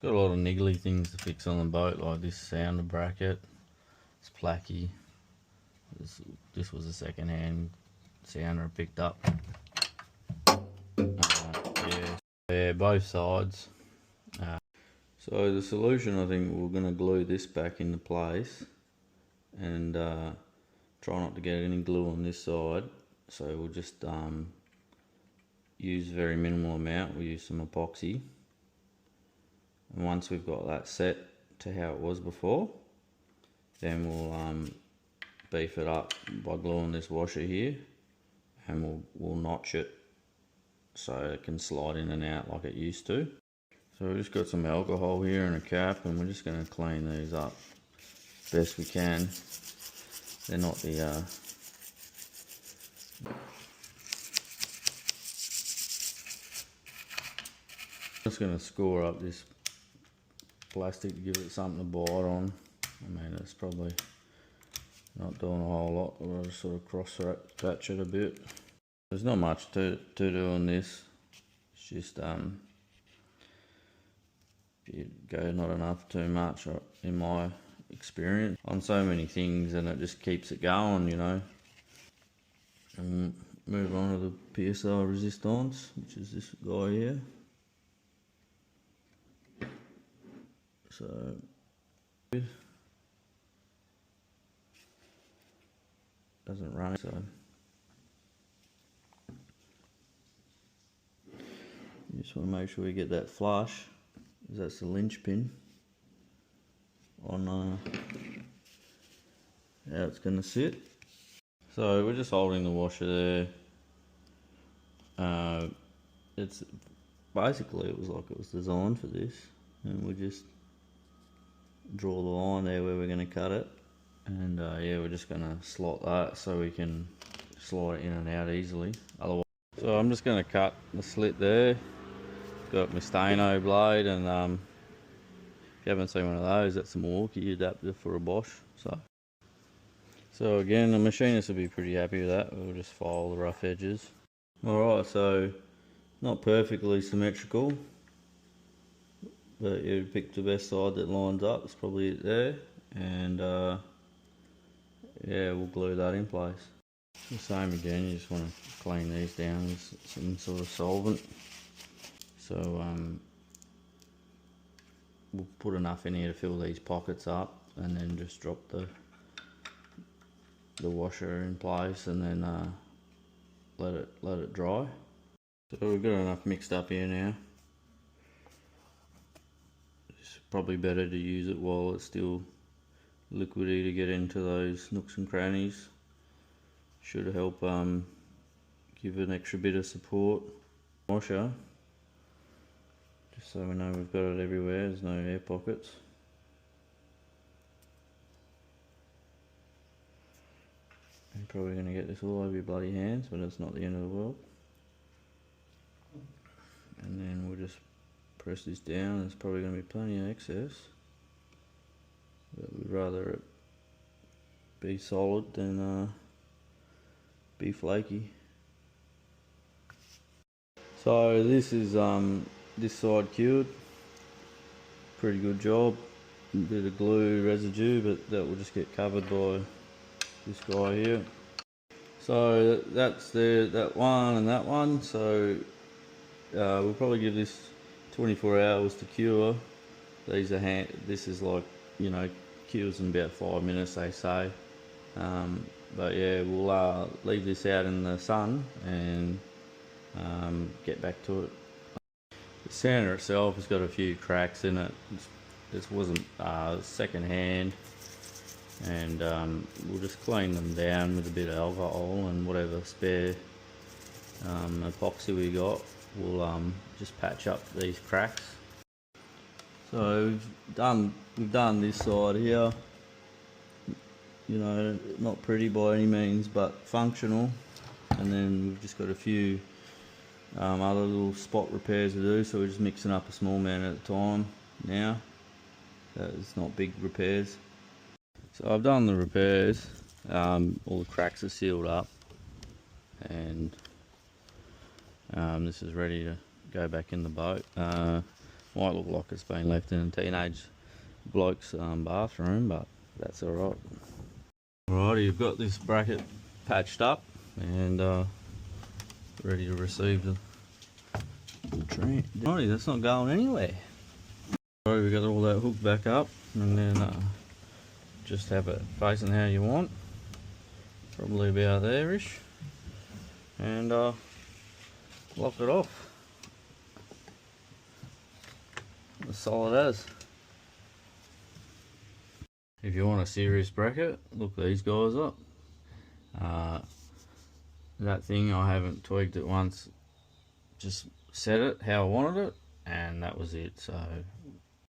Got a lot of niggly things to fix on the boat, like this sounder bracket. It's placky. This was a second-hand sounder I picked up. Yeah, both sides. So the solution, I think we're going to glue this back into place and try not to get any glue on this side. So we'll just use very minimal amount. We'll use some epoxy, and once we've got that set to how it was before, then we'll beef it up by gluing this washer here, and we'll notch it so it can slide in and out like it used to. So we've just got some alcohol here and a cap, and we're just going to clean these up best we can. They're not the just going to score up this plastic to give it something to bite on. I mean, it's probably not doing a whole lot, but I'll just sort of cross patch it a bit. There's not much to do on this. It's just you go not enough too much, in my experience, on so many things, and it just keeps it going, you know. And move on to the PSI resistance, which is this guy here. So doesn't run, so you just want to make sure we get that flush, because that's the linchpin on how it's going to sit. So we're just holding the washer there. It's basically, it was like it was designed for this, and we just draw the line there where we're going to cut it, and yeah, we're just going to slot that so we can slide it in and out easily. Otherwise, so I'm just going to cut the slit there. Got my Stano blade, and if you haven't seen one of those, that's a Milwaukee adapter for a Bosch. So again, the machinist will be pretty happy with that. We'll just file the rough edges. Alright, so not perfectly symmetrical, but you pick the best side that lines up. It's probably it there, and yeah, we'll glue that in place. The same again, you just want to clean these down with some sort of solvent. So we'll put enough in here to fill these pockets up, and then just drop the washer in place, and then let it dry. So we've got enough mixed up here now. It's probably better to use it while it's still liquidy to get into those nooks and crannies. Should help give an extra bit of support. Washer, just so we know we've got it everywhere, there's no air pockets. You're probably going to get this all over your bloody hands, but it's not the end of the world. And then we'll just press this down. There's probably going to be plenty of excess, but we'd rather it be solid than be flaky. So this is this side cured. Pretty good job. A bit of glue residue, but that will just get covered by this guy here. So that's that one and that one. So we'll probably give this 24 hours to cure. These are this is like, you know, cures in about 5 minutes, they say. But yeah, we'll leave this out in the sun and get back to it. The sounder itself has got a few cracks in it. This wasn't second hand, and we'll just clean them down with a bit of alcohol and whatever spare epoxy we got. We'll just patch up these cracks. So we've done this side here. You know, not pretty by any means, but functional. And then we've just got a few other little spot repairs to do, so we're just mixing up a small amount at a time now. It's not big repairs. So I've done the repairs. All the cracks are sealed up, and this is ready to go back in the boat. Might look like it's been left in a teenage bloke's bathroom, but that's alright. Alrighty, you've got this bracket patched up and ready to receive the train. Alrighty, that's not going anywhere. Alright, we got all that hook back up, and then just have it facing how you want, probably about there-ish, and lock it off. As solid as. If you want a serious bracket, look these guys up. That thing, I haven't tweaked it once, just set it how I wanted it, and that was it. So